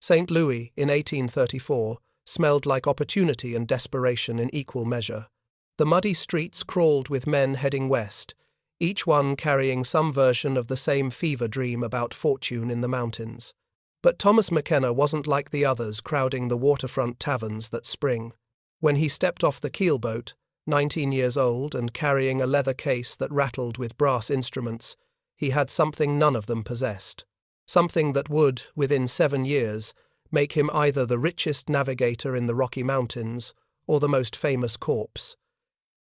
St. Louis, in 1834, smelled like opportunity and desperation in equal measure. The muddy streets crawled with men heading west, each one carrying some version of the same fever dream about fortune in the mountains. But Thomas McKenna wasn't like the others crowding the waterfront taverns that spring. When he stepped off the keelboat, 19 years old and carrying a leather case that rattled with brass instruments, he had something none of them possessed. Something that would, within 7 years, make him either the richest navigator in the Rocky Mountains or the most famous corpse.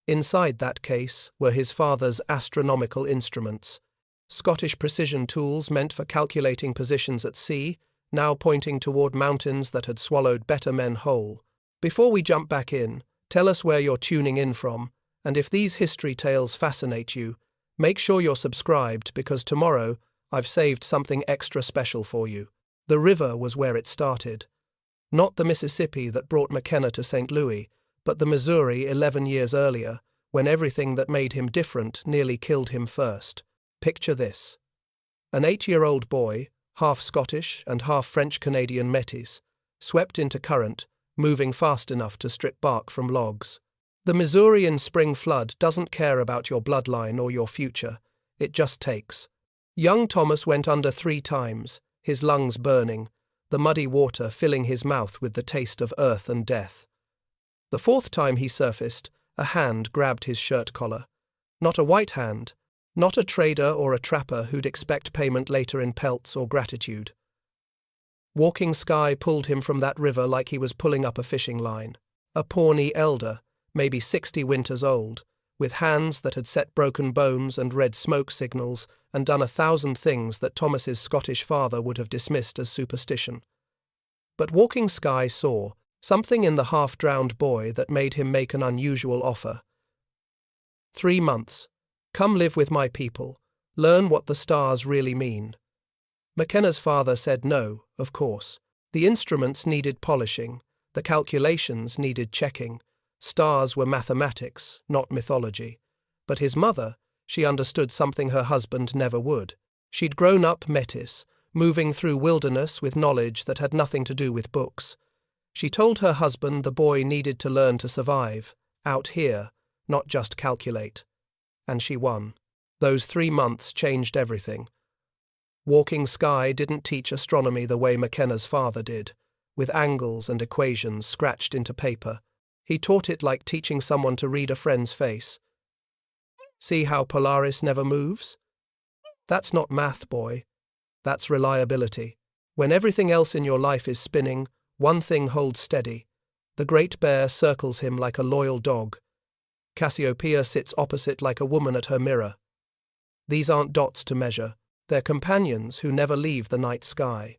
Inside that case were his father's astronomical instruments, Scottish precision tools meant for calculating positions at sea, now pointing toward mountains that had swallowed better men whole. Before we jump back in, tell us where you're tuning in from, and if these history tales fascinate you, make sure you're subscribed because tomorrow I've saved something extra special for you. The river was where it started. Not the Mississippi that brought McKenna to St. Louis, but the Missouri 11 years earlier, when everything that made him different nearly killed him first. Picture this. An 8-year-old boy, half Scottish and half French-Canadian métis, swept into current, moving fast enough to strip bark from logs. The Missourian spring flood doesn't care about your bloodline or your future, it just takes. Young Thomas went under 3 times, his lungs burning, the muddy water filling his mouth with the taste of earth and death. The 4th time he surfaced, a hand grabbed his shirt collar. Not a white hand, not a trader or a trapper who'd expect payment later in pelts or gratitude. Walking Sky pulled him from that river like he was pulling up a fishing line. A Pawnee elder, maybe 60 winters old, with hands that had set broken bones and read smoke signals and done 1,000 things that Thomas's Scottish father would have dismissed as superstition. But Walking Sky saw something in the half-drowned boy that made him make an unusual offer. 3 months. Come live with my people. Learn what the stars really mean. McKenna's father said no, of course. The instruments needed polishing. The calculations needed checking. Stars were mathematics, not mythology. But his mother, she understood something her husband never would. She'd grown up métis, moving through wilderness with knowledge that had nothing to do with books. She told her husband the boy needed to learn to survive, out here, not just calculate. And she won. Those 3 months changed everything. Walking Sky didn't teach astronomy the way McKenna's father did, with angles and equations scratched into paper. He taught it like teaching someone to read a friend's face. See how Polaris never moves? That's not math, boy. That's reliability. When everything else in your life is spinning, one thing holds steady. The Great Bear circles him like a loyal dog. Cassiopeia sits opposite like a woman at her mirror. These aren't dots to measure. They're companions who never leave the night sky.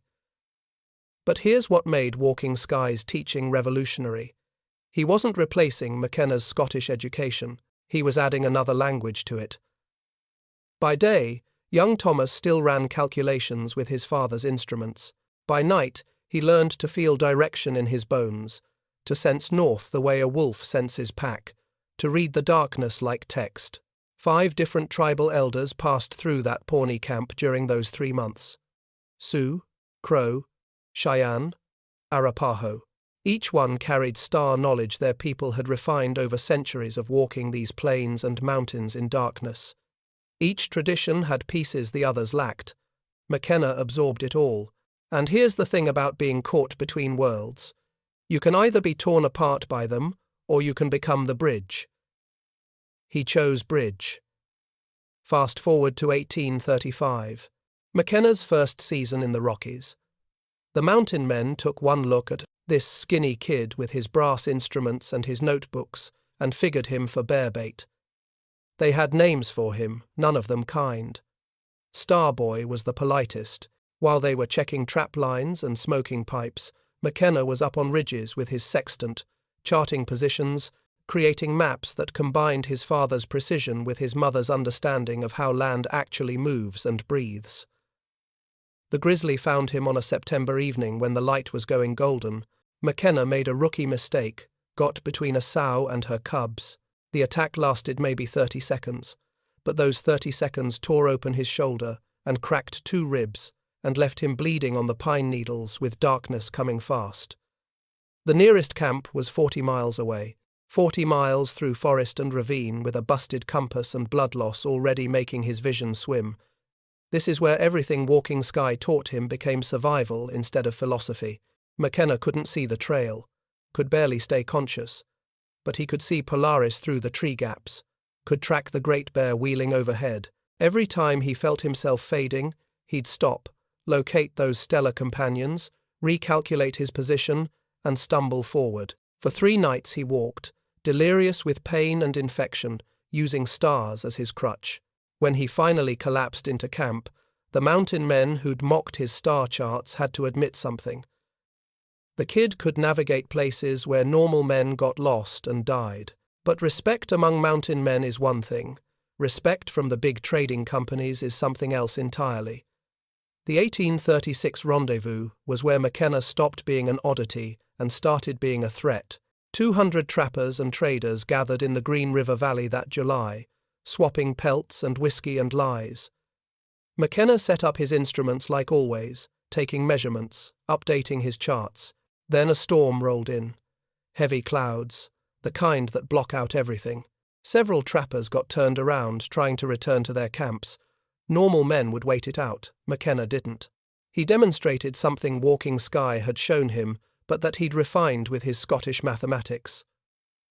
But here's what made Walking Sky's teaching revolutionary. He wasn't replacing McKenna's Scottish education. He was adding another language to it. By day, young Thomas still ran calculations with his father's instruments. By night, he learned to feel direction in his bones, to sense north the way a wolf senses pack, to read the darkness like text. 5 different tribal elders passed through that Pawnee camp during those 3 months. Sioux, Crow, Cheyenne, Arapaho. Each one carried star knowledge their people had refined over centuries of walking these plains and mountains in darkness. Each tradition had pieces the others lacked. McKenna absorbed it all. And here's the thing about being caught between worlds. You can either be torn apart by them, or you can become the bridge. He chose bridge. Fast forward to 1835. McKenna's first season in the Rockies. The mountain men took one look at this skinny kid with his brass instruments and his notebooks and figured him for bear bait. They had names for him, none of them kind. Starboy was the politest. While they were checking trap lines and smoking pipes, McKenna was up on ridges with his sextant, charting positions, creating maps that combined his father's precision with his mother's understanding of how land actually moves and breathes. The grizzly found him on a September evening when the light was going golden. McKenna made a rookie mistake, got between a sow and her cubs. The attack lasted maybe 30 seconds, but those 30 seconds tore open his shoulder and cracked 2 ribs, and left him bleeding on the pine needles with darkness coming fast. The nearest camp was 40 miles away, 40 miles through forest and ravine with a busted compass and blood loss already making his vision swim. This is where everything Walking Sky taught him became survival instead of philosophy. McKenna couldn't see the trail, could barely stay conscious, but he could see Polaris through the tree gaps, could track the Great Bear wheeling overhead. Every time he felt himself fading, he'd stop, locate those stellar companions, recalculate his position, and stumble forward. For 3 nights he walked, delirious with pain and infection, using stars as his crutch. When he finally collapsed into camp, the mountain men who'd mocked his star charts had to admit something. The kid could navigate places where normal men got lost and died. But respect among mountain men is one thing. Respect from the big trading companies is something else entirely. The 1836 rendezvous was where McKenna stopped being an oddity and started being a threat. 200 trappers and traders gathered in the Green River Valley that July, swapping pelts and whiskey and lies. McKenna set up his instruments like always, taking measurements, updating his charts. Then a storm rolled in. Heavy clouds, the kind that block out everything. Several trappers got turned around trying to return to their camps. Normal men would wait it out. McKenna didn't. He demonstrated something Walking Sky had shown him, but that he'd refined with his Scottish mathematics.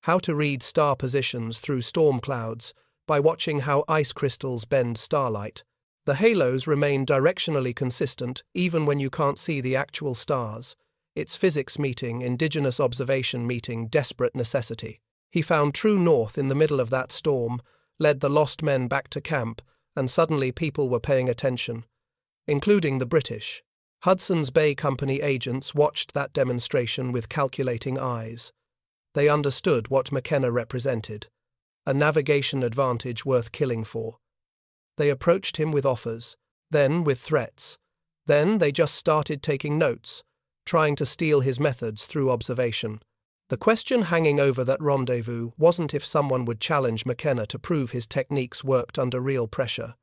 How to read star positions through storm clouds by watching how ice crystals bend starlight. The halos remain directionally consistent even when you can't see the actual stars. It's physics meeting, indigenous observation meeting, desperate necessity. He found true north in the middle of that storm, led the lost men back to camp, and suddenly people were paying attention, including the British. Hudson's Bay Company agents watched that demonstration with calculating eyes. They understood what McKenna represented, a navigation advantage worth killing for. They approached him with offers, then with threats. Then they just started taking notes, trying to steal his methods through observation. The question hanging over that rendezvous wasn't if someone would challenge McKenna to prove his techniques worked under real pressure.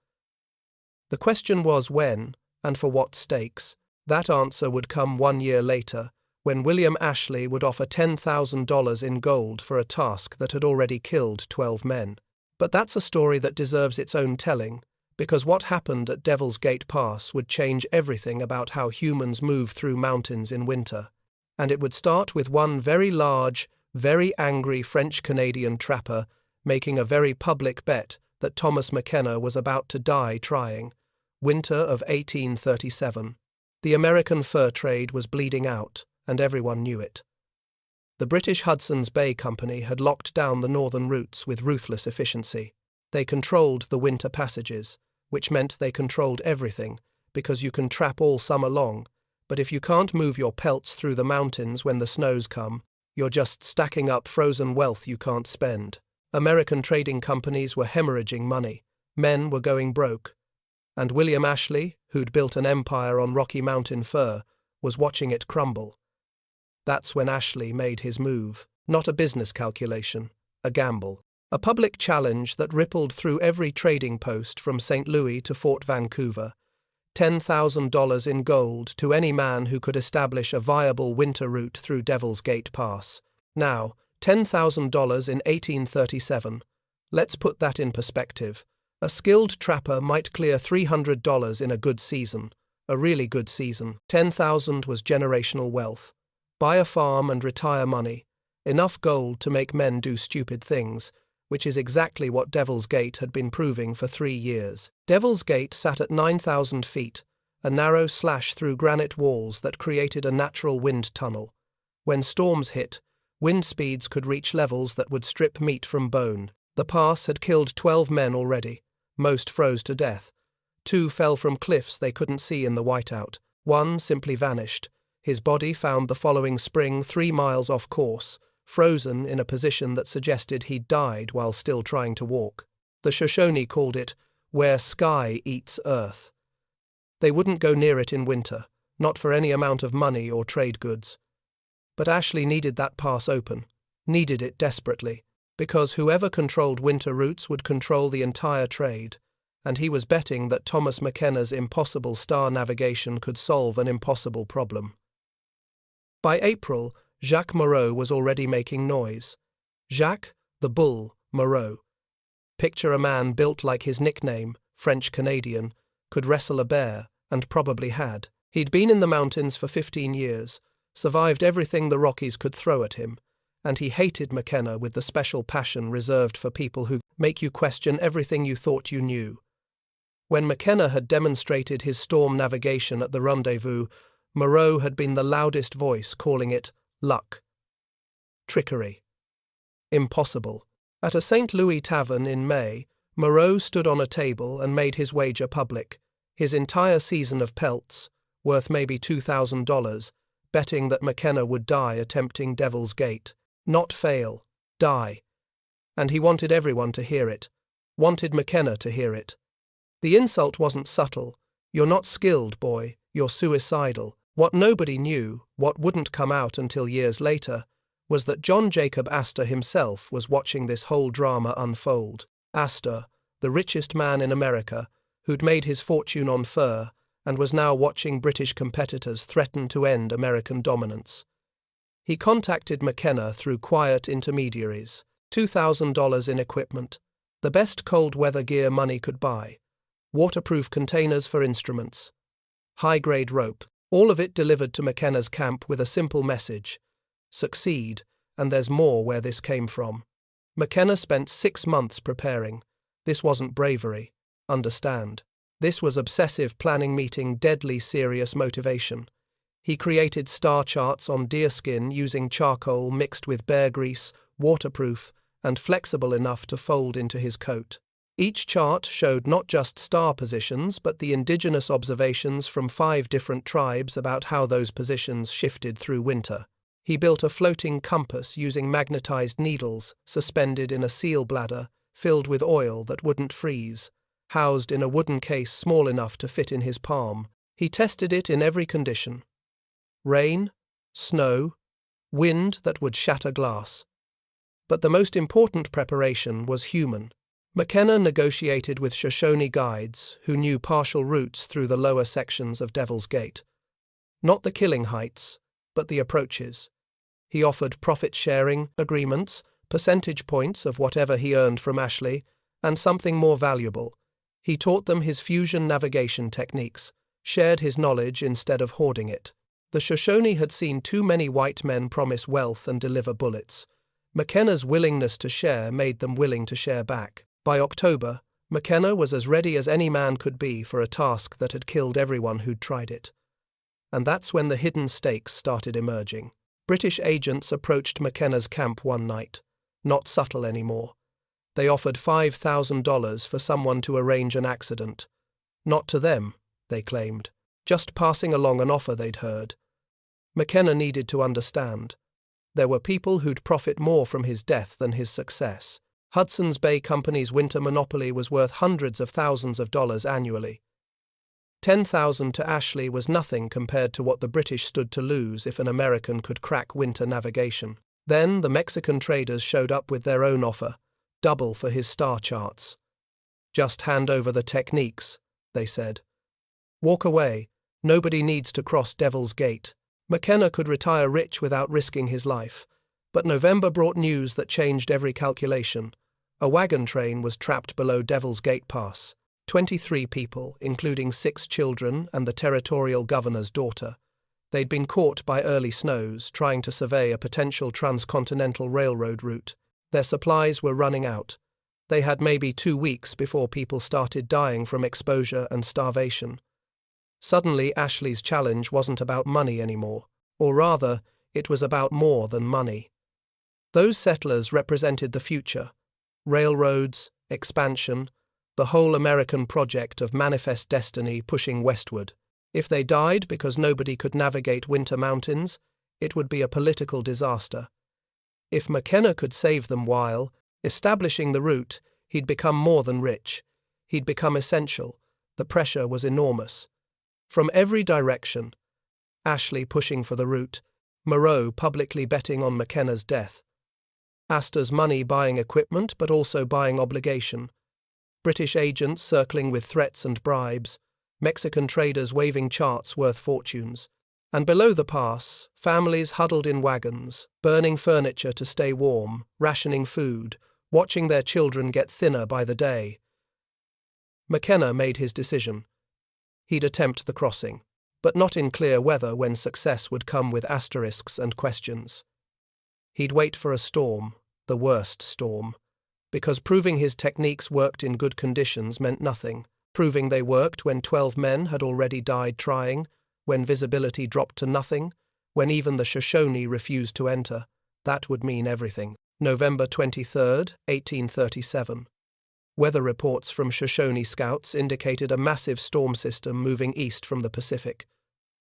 The question was when, and for what stakes. That answer would come 1 year later, when William Ashley would offer $10,000 in gold for a task that had already killed 12 men. But that's a story that deserves its own telling, because what happened at Devil's Gate Pass would change everything about how humans move through mountains in winter. And it would start with one very large, very angry French-Canadian trapper making a very public bet that Thomas McKenna was about to die trying. Winter of 1837. The American fur trade was bleeding out, and everyone knew it. The British Hudson's Bay Company had locked down the northern routes with ruthless efficiency. They controlled the winter passages, which meant they controlled everything, because you can trap all summer long, but if you can't move your pelts through the mountains when the snows come, you're just stacking up frozen wealth you can't spend. American trading companies were hemorrhaging money. Men were going broke. And William Ashley, who'd built an empire on Rocky Mountain fur, was watching it crumble. That's when Ashley made his move. Not a business calculation, a gamble. A public challenge that rippled through every trading post from St. Louis to Fort Vancouver. $10,000 in gold to any man who could establish a viable winter route through Devil's Gate Pass. Now, $10,000 in 1837. Let's put that in perspective. A skilled trapper might clear $300 in a good season, a really good season. $10,000 was generational wealth. Buy a farm and retire money. Enough gold to make men do stupid things, which is exactly what Devil's Gate had been proving for 3 years. Devil's Gate sat at 9,000 feet, a narrow slash through granite walls that created a natural wind tunnel. When storms hit, wind speeds could reach levels that would strip meat from bone. The pass had killed 12 men already. Most froze to death. 2 fell from cliffs they couldn't see in the whiteout. 1 simply vanished. His body found the following spring 3 miles off course, frozen in a position that suggested he'd died while still trying to walk. The Shoshone called it, "where sky eats earth." They wouldn't go near it in winter, not for any amount of money or trade goods. But Ashley needed that pass open, needed it desperately, because whoever controlled winter routes would control the entire trade, and he was betting that Thomas McKenna's impossible star navigation could solve an impossible problem. By April, Jacques Moreau was already making noise. Jacques, the Bull, Moreau. Picture a man built like his nickname, French-Canadian, could wrestle a bear, and probably had. He'd been in the mountains for 15 years, survived everything the Rockies could throw at him, and he hated McKenna with the special passion reserved for people who make you question everything you thought you knew. When McKenna had demonstrated his storm navigation at the rendezvous, Moreau had been the loudest voice calling it luck, trickery, impossible. At a St. Louis tavern in May, Moreau stood on a table and made his wager public, his entire season of pelts, worth maybe $2,000, betting that McKenna would die attempting Devil's Gate. Not fail, die. And he wanted everyone to hear it, wanted McKenna to hear it. The insult wasn't subtle. You're not skilled, boy, you're suicidal. What nobody knew, what wouldn't come out until years later, was that John Jacob Astor himself was watching this whole drama unfold. Astor, the richest man in America, who'd made his fortune on fur, and was now watching British competitors threaten to end American dominance. He contacted McKenna through quiet intermediaries. $2,000 in equipment, the best cold weather gear money could buy, waterproof containers for instruments, high-grade rope, all of it delivered to McKenna's camp with a simple message: succeed, and there's more where this came from. McKenna spent 6 months preparing. This wasn't bravery, understand. This was obsessive planning meeting deadly serious motivation. He created star charts on deerskin using charcoal mixed with bear grease, waterproof, and flexible enough to fold into his coat. Each chart showed not just star positions but the indigenous observations from 5 different tribes about how those positions shifted through winter. He built a floating compass using magnetized needles suspended in a seal bladder filled with oil that wouldn't freeze, housed in a wooden case small enough to fit in his palm. He tested it in every condition: rain, snow, wind that would shatter glass. But the most important preparation was human. McKenna negotiated with Shoshone guides who knew partial routes through the lower sections of Devil's Gate. Not the killing heights, but the approaches. He offered profit-sharing agreements, percentage points of whatever he earned from Ashley, and something more valuable. He taught them his fusion navigation techniques, shared his knowledge instead of hoarding it. The Shoshone had seen too many white men promise wealth and deliver bullets. McKenna's willingness to share made them willing to share back. By October, McKenna was as ready as any man could be for a task that had killed everyone who'd tried it. And that's when the hidden stakes started emerging. British agents approached McKenna's camp one night. Not subtle anymore. They offered $5,000 for someone to arrange an accident. Not to them, they claimed. Just passing along an offer they'd heard. McKenna needed to understand. There were people who'd profit more from his death than his success. Hudson's Bay Company's winter monopoly was worth hundreds of thousands of dollars annually. $10,000 to Ashley was nothing compared to what the British stood to lose if an American could crack winter navigation. Then the Mexican traders showed up with their own offer, double for his star charts. Just hand over the techniques, they said. Walk away, nobody needs to cross Devil's Gate. McKenna could retire rich without risking his life. But November brought news that changed every calculation. A wagon train was trapped below Devil's Gate Pass. 23 people, including 6 children and the territorial governor's daughter. They'd been caught by early snows trying to survey a potential transcontinental railroad route. Their supplies were running out. They had maybe 2 weeks before people started dying from exposure and starvation. Suddenly, Ashley's challenge wasn't about money anymore, or rather, it was about more than money. Those settlers represented the future. Railroads, expansion, the whole American project of manifest destiny pushing westward. If they died because nobody could navigate winter mountains, it would be a political disaster. If McKenna could save them while establishing the route, he'd become more than rich. He'd become essential. The pressure was enormous. From every direction, Ashley pushing for the route, Moreau publicly betting on McKenna's death. Astor's money buying equipment but also buying obligation. British agents circling with threats and bribes, Mexican traders waving charts worth fortunes. And below the pass, families huddled in wagons, burning furniture to stay warm, rationing food, watching their children get thinner by the day. McKenna made his decision. He'd attempt the crossing, but not in clear weather when success would come with asterisks and questions. He'd wait for a storm, the worst storm, because proving his techniques worked in good conditions meant nothing. Proving they worked when 12 men had already died trying, when visibility dropped to nothing, when even the Shoshone refused to enter, that would mean everything. November 23, 1837. Weather reports from Shoshone scouts indicated a massive storm system moving east from the Pacific.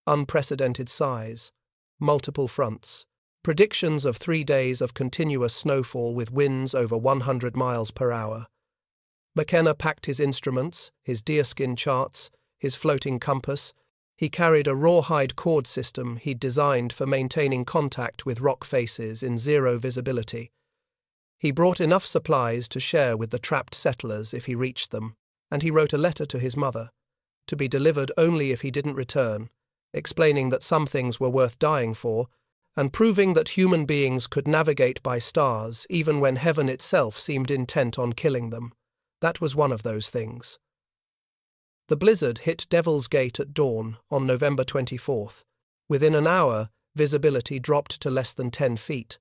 Unprecedented size, multiple fronts, predictions of 3 days of continuous snowfall with winds over 100 miles per hour. McKenna packed his instruments, his deerskin charts, his floating compass. He carried a rawhide cord system he'd designed for maintaining contact with rock faces in zero visibility. He brought enough supplies to share with the trapped settlers if he reached them, and he wrote a letter to his mother, to be delivered only if he didn't return, explaining that some things were worth dying for, and proving that human beings could navigate by stars even when heaven itself seemed intent on killing them. That was one of those things. The blizzard hit Devil's Gate at dawn on November 24th. Within an hour, visibility dropped to less than 10 feet.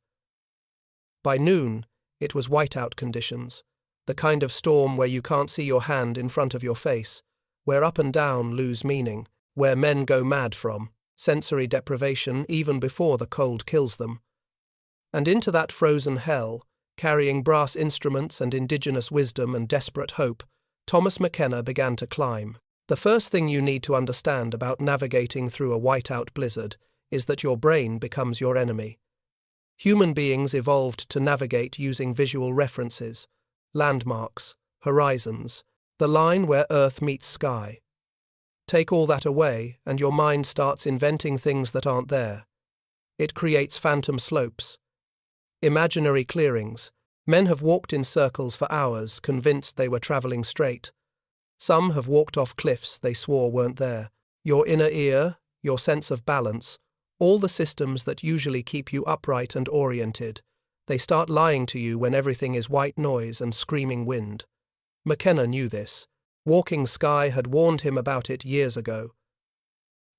By noon, it was whiteout conditions, the kind of storm where you can't see your hand in front of your face, where up and down lose meaning, where men go mad from sensory deprivation even before the cold kills them. And into that frozen hell, carrying brass instruments and indigenous wisdom and desperate hope, Thomas McKenna began to climb. The first thing you need to understand about navigating through a whiteout blizzard is that your brain becomes your enemy. Human beings evolved to navigate using visual references, landmarks, horizons, the line where Earth meets sky. Take all that away, and your mind starts inventing things that aren't there. It creates phantom slopes, imaginary clearings. Men have walked in circles for hours, convinced they were traveling straight. Some have walked off cliffs they swore weren't there. Your inner ear, your sense of balance, all the systems that usually keep you upright and oriented, they start lying to you when everything is white noise and screaming wind. McKenna knew this. Walking Sky had warned him about it years ago.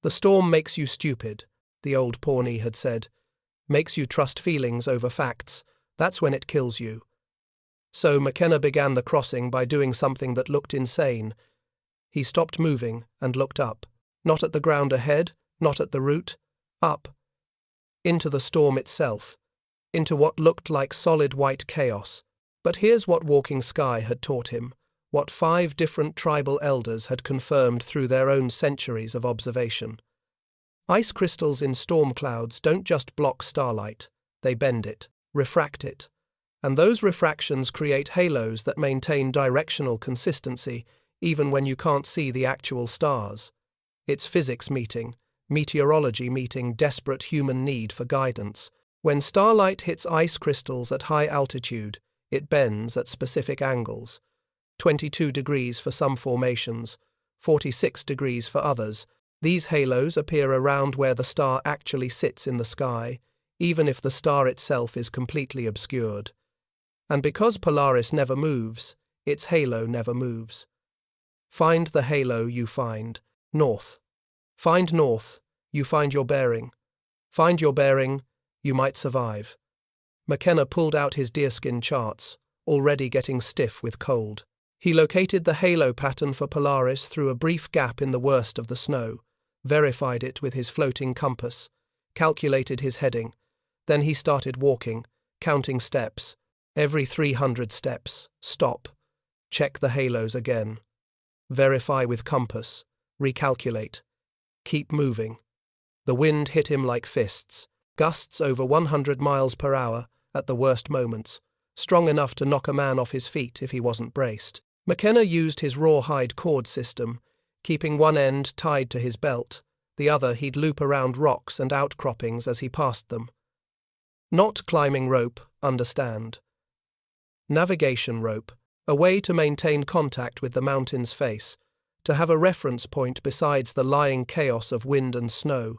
The storm makes you stupid, the old Pawnee had said. Makes you trust feelings over facts. That's when it kills you. So McKenna began the crossing by doing something that looked insane. He stopped moving and looked up. Not at the ground ahead, not at the route. Up. Into the storm itself. Into what looked like solid white chaos. But here's what Walking Sky had taught him. What 5 different tribal elders had confirmed through their own centuries of observation. Ice crystals in storm clouds don't just block starlight, they bend it, refract it. And those refractions create halos that maintain directional consistency even when you can't see the actual stars. It's physics meeting, meteorology meeting desperate human need for guidance. When starlight hits ice crystals at high altitude, it bends at specific angles. 22 degrees for some formations, 46 degrees for others. These halos appear around where the star actually sits in the sky, even if the star itself is completely obscured. And because Polaris never moves, its halo never moves. Find the halo, you find north. Find north, you find your bearing. Find your bearing, you might survive. McKenna pulled out his deerskin charts, already getting stiff with cold. He located the halo pattern for Polaris through a brief gap in the worst of the snow, verified it with his floating compass, calculated his heading. Then he started walking, counting steps. Every 300 steps, stop. Check the halos again. Verify with compass. Recalculate. Keep moving. The wind hit him like fists, gusts over 100 miles per hour at the worst moments, strong enough to knock a man off his feet if he wasn't braced. McKenna used his rawhide cord system, keeping one end tied to his belt, the other he'd loop around rocks and outcroppings as he passed them. Not climbing rope, understand. Navigation rope, A way to maintain contact with the mountain's face, to have a reference point besides the lying chaos of wind and snow,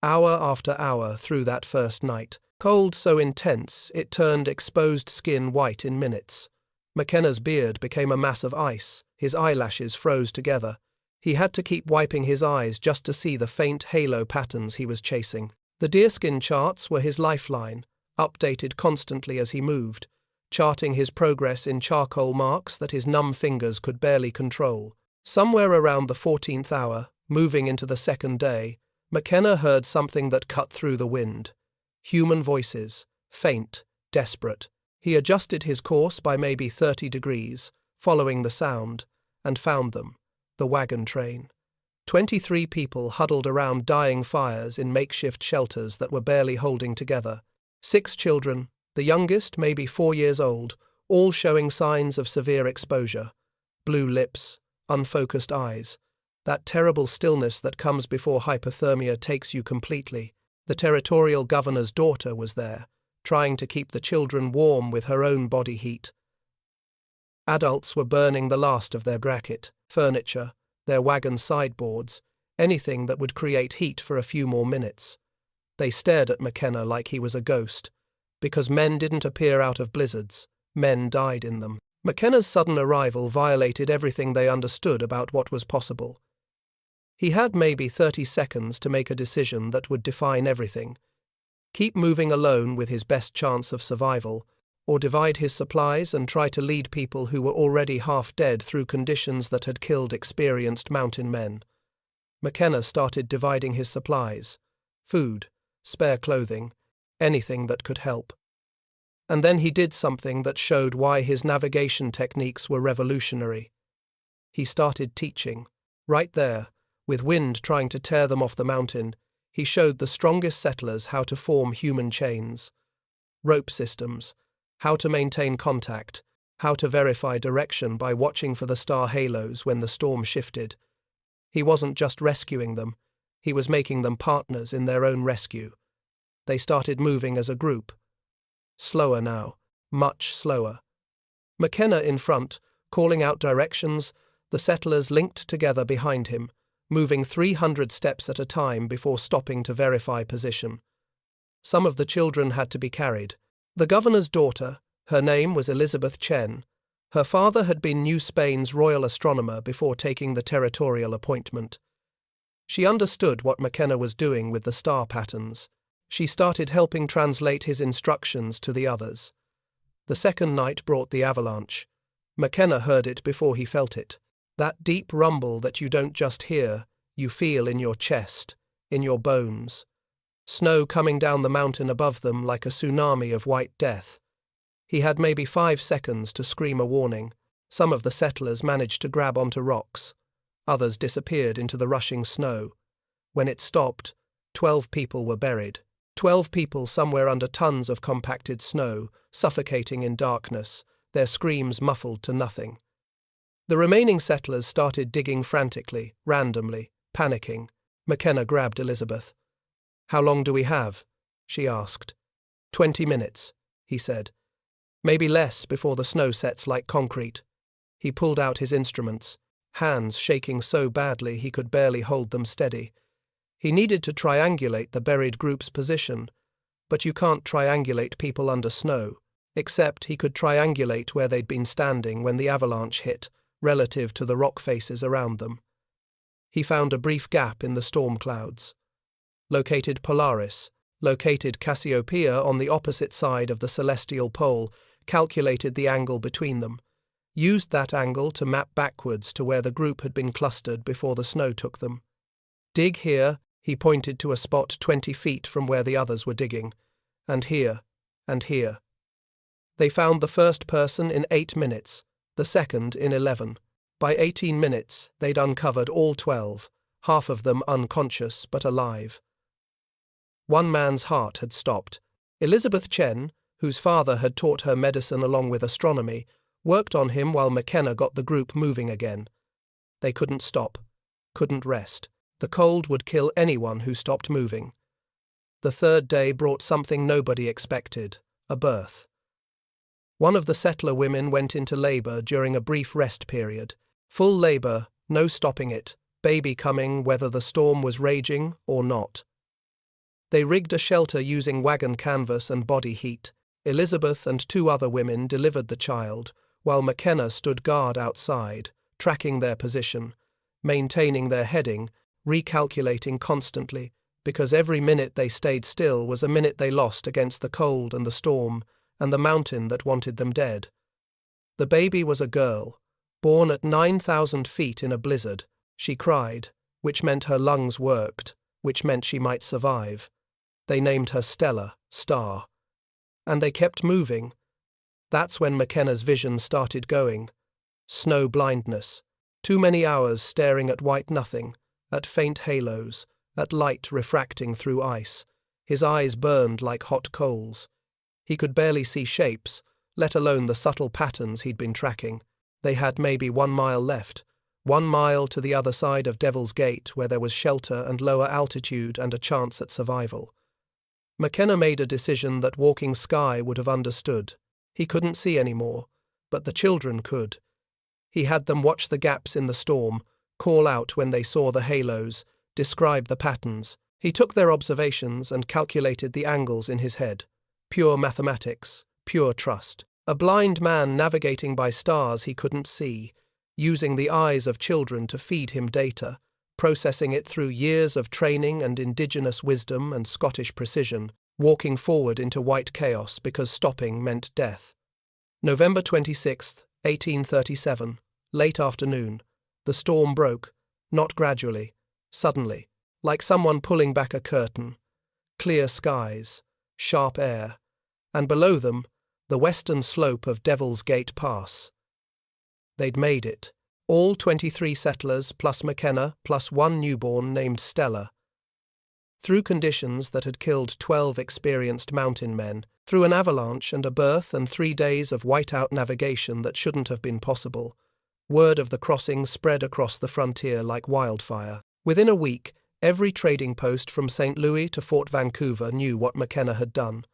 hour after hour through that first night. Cold so intense it turned exposed skin white in minutes. McKenna's beard became a mass of ice, his eyelashes froze together. He had to keep wiping his eyes just to see the faint halo patterns he was chasing. The deerskin charts were his lifeline, updated constantly as he moved, charting his progress in charcoal marks that his numb fingers could barely control. Somewhere around the 14th hour, moving into the second day, McKenna heard something that cut through the wind. Human voices, faint, desperate. He adjusted his course by maybe 30 degrees, following the sound, and found them, the wagon train. 23 people huddled around dying fires in makeshift shelters that were barely holding together. 6 children, the youngest maybe 4 years old, all showing signs of severe exposure. Blue lips, unfocused eyes. That terrible stillness that comes before hypothermia takes you completely. The territorial governor's daughter was there, trying to keep the children warm with her own body heat. Adults were burning the last of their bracket, furniture, their wagon sideboards, anything that would create heat for a few more minutes. They stared at McKenna like he was a ghost. Because men didn't appear out of blizzards, men died in them. McKenna's sudden arrival violated everything they understood about what was possible. He had maybe 30 seconds to make a decision that would define everything. Keep moving alone with his best chance of survival, or divide his supplies and try to lead people who were already half dead through conditions that had killed experienced mountain men. McKenna started dividing his supplies. Food, spare clothing, anything that could help. And then he did something that showed why his navigation techniques were revolutionary. He started teaching. Right there, with wind trying to tear them off the mountain, he showed the strongest settlers how to form human chains. Rope systems, how to maintain contact, how to verify direction by watching for the star halos when the storm shifted. He wasn't just rescuing them, he was making them partners in their own rescue. They started moving as a group. Slower now, much slower. McKenna in front, calling out directions, the settlers linked together behind him, moving 300 steps at a time before stopping to verify position. Some of the children had to be carried. The governor's daughter, her name was Elizabeth Chen. Her father had been New Spain's royal astronomer before taking the territorial appointment. She understood what McKenna was doing with the star patterns. She started helping translate his instructions to the others. The second night brought the avalanche. McKenna heard it before he felt it. That deep rumble that you don't just hear, you feel in your chest, in your bones. Snow coming down the mountain above them like a tsunami of white death. He had maybe 5 seconds to scream a warning. Some of the settlers managed to grab onto rocks. Others disappeared into the rushing snow. When it stopped, 12 people were buried. 12 people somewhere under tons of compacted snow, suffocating in darkness, their screams muffled to nothing. The remaining settlers started digging frantically, randomly, panicking. McKenna grabbed Elizabeth. "How long do we have?" she asked. 20 minutes, he said. "Maybe less before the snow sets like concrete." He pulled out his instruments, hands shaking so badly he could barely hold them steady. He needed to triangulate the buried group's position, but you can't triangulate people under snow, except he could triangulate where they'd been standing when the avalanche hit, relative to the rock faces around them. He found a brief gap in the storm clouds. Located Polaris, located Cassiopeia on the opposite side of the celestial pole, calculated the angle between them, used that angle to map backwards to where the group had been clustered before the snow took them. "Dig here," he pointed to a spot 20 feet from where the others were digging, "and here, and here." They found the first person in 8 minutes, the second in 11. By 18 minutes, they'd uncovered all 12, half of them unconscious but alive. One man's heart had stopped. Elizabeth Chen, whose father had taught her medicine along with astronomy, worked on him while McKenna got the group moving again. They couldn't stop, couldn't rest. The cold would kill anyone who stopped moving. The third day brought something nobody expected, a birth. One of the settler women went into labor during a brief rest period. Full labor, no stopping it, baby coming whether the storm was raging or not. They rigged a shelter using wagon canvas and body heat. Elizabeth and two other women delivered the child, while McKenna stood guard outside, tracking their position, maintaining their heading, recalculating constantly, because every minute they stayed still was a minute they lost against the cold and the storm and the mountain that wanted them dead. The baby was a girl, born at 9,000 feet in a blizzard. She cried, which meant her lungs worked, which meant she might survive. They named her Stella, Star. And they kept moving. That's when McKenna's vision started going. Snow blindness. Too many hours staring at white nothing, at faint halos, at light refracting through ice. His eyes burned like hot coals. He could barely see shapes, let alone the subtle patterns he'd been tracking. They had maybe 1 mile left, 1 mile to the other side of Devil's Gate where there was shelter and lower altitude and a chance at survival. McKenna made a decision that Walking Sky would have understood. He couldn't see anymore, but the children could. He had them watch the gaps in the storm, call out when they saw the halos, describe the patterns. He took their observations and calculated the angles in his head. Pure mathematics, pure trust. A blind man navigating by stars he couldn't see, using the eyes of children to feed him data, processing it through years of training and indigenous wisdom and Scottish precision, walking forward into white chaos because stopping meant death. November 26, 1837, late afternoon. The storm broke, not gradually, suddenly, like someone pulling back a curtain. Clear skies, sharp air, and below them, the western slope of Devil's Gate Pass. They'd made it. All 23 settlers plus McKenna plus one newborn named Stella. Through conditions that had killed 12 experienced mountain men, through an avalanche and a birth and 3 days of whiteout navigation that shouldn't have been possible, word of the crossing spread across the frontier like wildfire. Within a week, every trading post from St. Louis to Fort Vancouver knew what McKenna had done.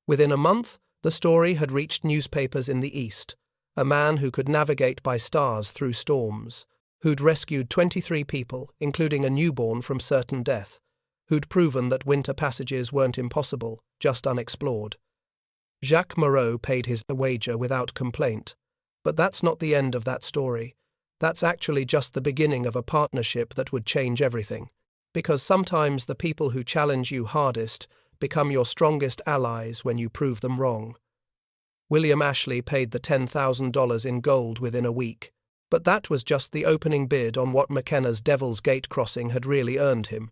Within a month, the story had reached newspapers in the East. A man who could navigate by stars through storms, who'd rescued 23 people, including a newborn from certain death, who'd proven that winter passages weren't impossible, just unexplored. Jacques Moreau paid his wager without complaint. But that's not the end of that story. That's actually just the beginning of a partnership that would change everything. Because sometimes the people who challenge you hardest become your strongest allies when you prove them wrong. William Ashley paid the $10,000 in gold within a week. But that was just the opening bid on what McKenna's Devil's Gate crossing had really earned him.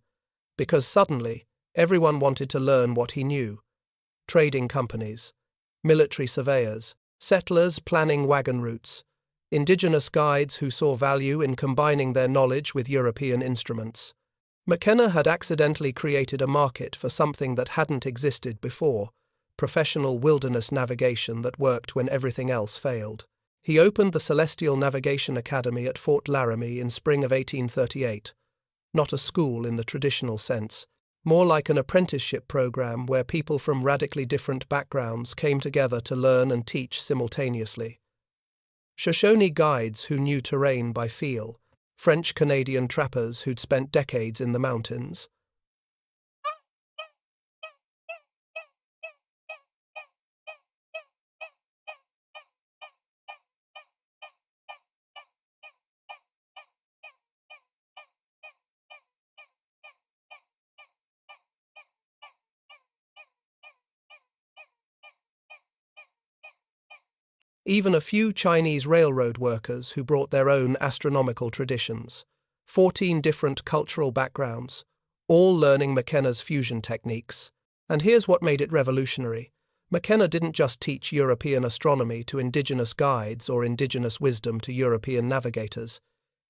Because suddenly, everyone wanted to learn what he knew. Trading companies, military surveyors, settlers planning wagon routes, indigenous guides who saw value in combining their knowledge with European instruments. McKenna had accidentally created a market for something that hadn't existed before, professional wilderness navigation that worked when everything else failed. He opened the Celestial Navigation Academy at Fort Laramie in spring of 1838. Not a school in the traditional sense, more like an apprenticeship program where people from radically different backgrounds came together to learn and teach simultaneously. Shoshone guides who knew terrain by feel, French-Canadian trappers who'd spent decades in the mountains. Even a few Chinese railroad workers who brought their own astronomical traditions. 14 different cultural backgrounds, all learning McKenna's fusion techniques. And here's what made it revolutionary. McKenna didn't just teach European astronomy to indigenous guides or indigenous wisdom to European navigators.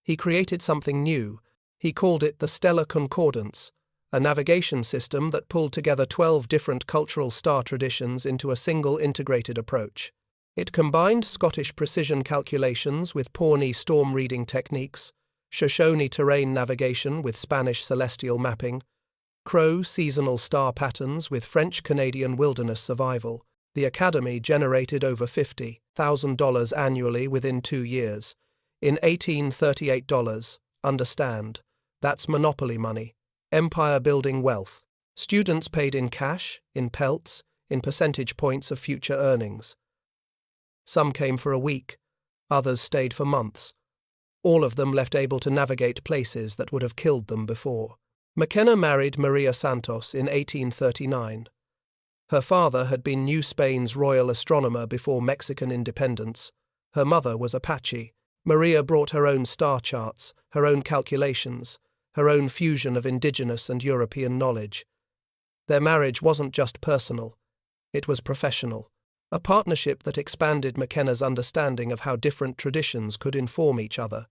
He created something new. He called it the Stellar Concordance, a navigation system that pulled together 12 different cultural star traditions into a single integrated approach. It combined Scottish precision calculations with Pawnee storm reading techniques, Shoshone terrain navigation with Spanish celestial mapping, Crow seasonal star patterns with French-Canadian wilderness survival. The Academy generated over $50,000 annually within 2 years. In $1838, understand, that's monopoly money, empire-building wealth. Students paid in cash, in pelts, in percentage points of future earnings. Some came for a week, others stayed for months. All of them left able to navigate places that would have killed them before. McKenna married Maria Santos in 1839. Her father had been New Spain's royal astronomer before Mexican independence. Her mother was Apache. Maria brought her own star charts, her own calculations, her own fusion of indigenous and European knowledge. Their marriage wasn't just personal, it was professional. A partnership that expanded McKenna's understanding of how different traditions could inform each other.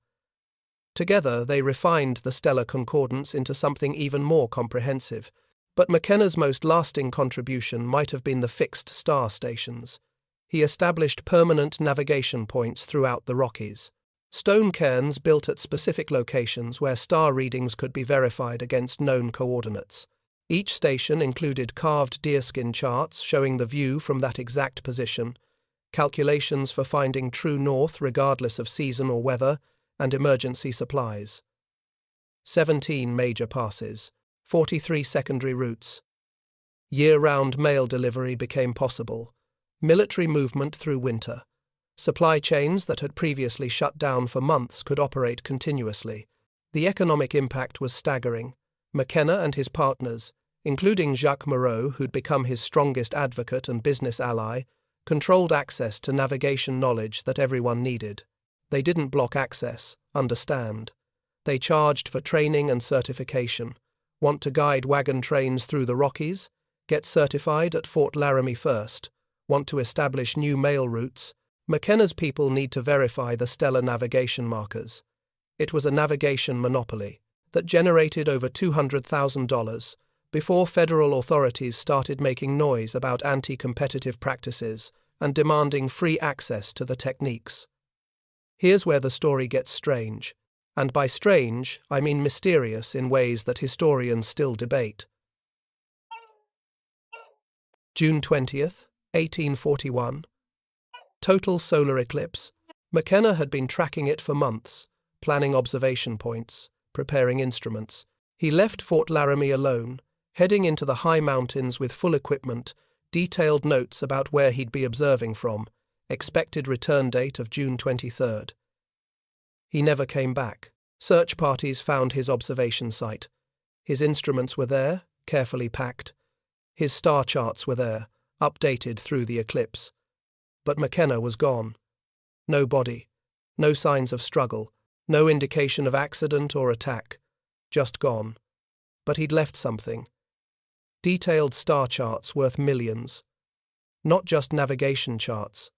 Together, they refined the stellar concordance into something even more comprehensive. But McKenna's most lasting contribution might have been the fixed star stations. He established permanent navigation points throughout the Rockies. Stone cairns built at specific locations where star readings could be verified against known coordinates. Each station included carved deerskin charts showing the view from that exact position, calculations for finding true north regardless of season or weather, and emergency supplies. 17 major passes, 43 secondary routes. Year-round mail delivery became possible. Military movement through winter. Supply chains that had previously shut down for months could operate continuously. The economic impact was staggering. McKenna and his partners, including Jacques Moreau, who'd become his strongest advocate and business ally, controlled access to navigation knowledge that everyone needed. They didn't block access, understand. They charged for training and certification. Want to guide wagon trains through the Rockies? Get certified at Fort Laramie first. Want to establish new mail routes? McKenna's people need to verify the stellar navigation markers. It was a navigation monopoly that generated over $200,000 before federal authorities started making noise about anti-competitive practices and demanding free access to the techniques. Here's where the story gets strange. And by strange, I mean mysterious in ways that historians still debate. June 20th, 1841. Total solar eclipse. McKenna had been tracking it for months, planning observation points, preparing instruments. He left Fort Laramie alone, heading into the high mountains with full equipment, detailed notes about where he'd be observing from, expected return date of June 23rd. He never came back. Search parties found his observation site. His instruments were there, carefully packed. His star charts were there, updated through the eclipse. But McKenna was gone. No body, no signs of struggle, no indication of accident or attack. Just gone. But he'd left something. Detailed star charts worth millions. Not just navigation charts.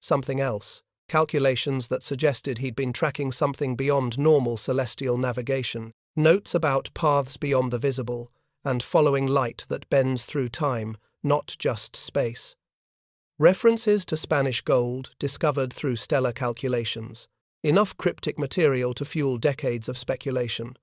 Something else. Calculations that suggested he'd been tracking something beyond normal celestial navigation, notes about paths beyond the visible, and following light that bends through time, not just space. References to Spanish gold discovered through stellar calculations, enough cryptic material to fuel decades of speculation.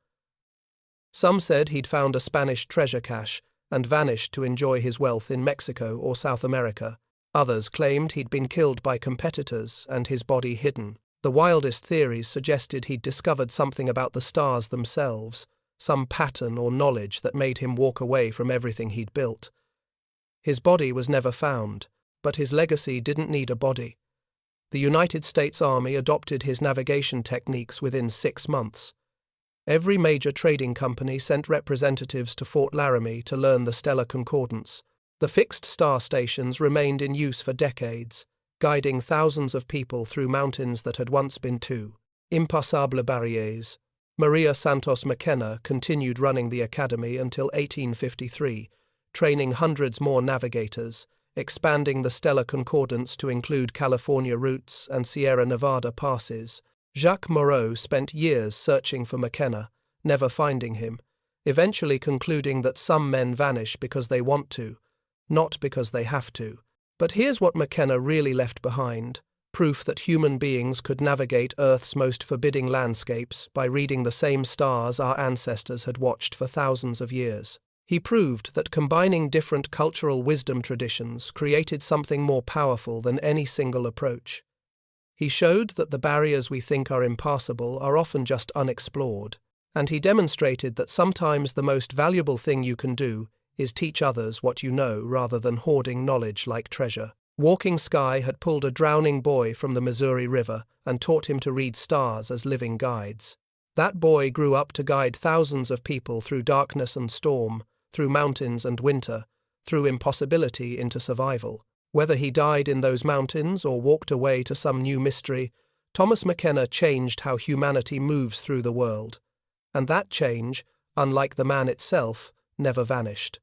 Some said he'd found a Spanish treasure cache and vanished to enjoy his wealth in Mexico or South America. Others claimed he'd been killed by competitors and his body hidden. The wildest theories suggested he'd discovered something about the stars themselves, some pattern or knowledge that made him walk away from everything he'd built. His body was never found, but his legacy didn't need a body. The United States Army adopted his navigation techniques within 6 months. Every major trading company sent representatives to Fort Laramie to learn the stellar concordance. The fixed star stations remained in use for decades, guiding thousands of people through mountains that had once been too impassable barrières. Maria Santos McKenna continued running the academy until 1853, training hundreds more navigators, expanding the stellar concordance to include California routes and Sierra Nevada passes. Jacques Moreau spent years searching for McKenna, never finding him, eventually concluding that some men vanish because they want to, not because they have to. But here's what McKenna really left behind: proof that human beings could navigate Earth's most forbidding landscapes by reading the same stars our ancestors had watched for thousands of years. He proved that combining different cultural wisdom traditions created something more powerful than any single approach. He showed that the barriers we think are impassable are often just unexplored, and he demonstrated that sometimes the most valuable thing you can do is teach others what you know rather than hoarding knowledge like treasure. Walking Sky had pulled a drowning boy from the Missouri River and taught him to read stars as living guides. That boy grew up to guide thousands of people through darkness and storm, through mountains and winter, through impossibility into survival. Whether he died in those mountains or walked away to some new mystery, Thomas McKenna changed how humanity moves through the world. And that change, unlike the man itself, never vanished.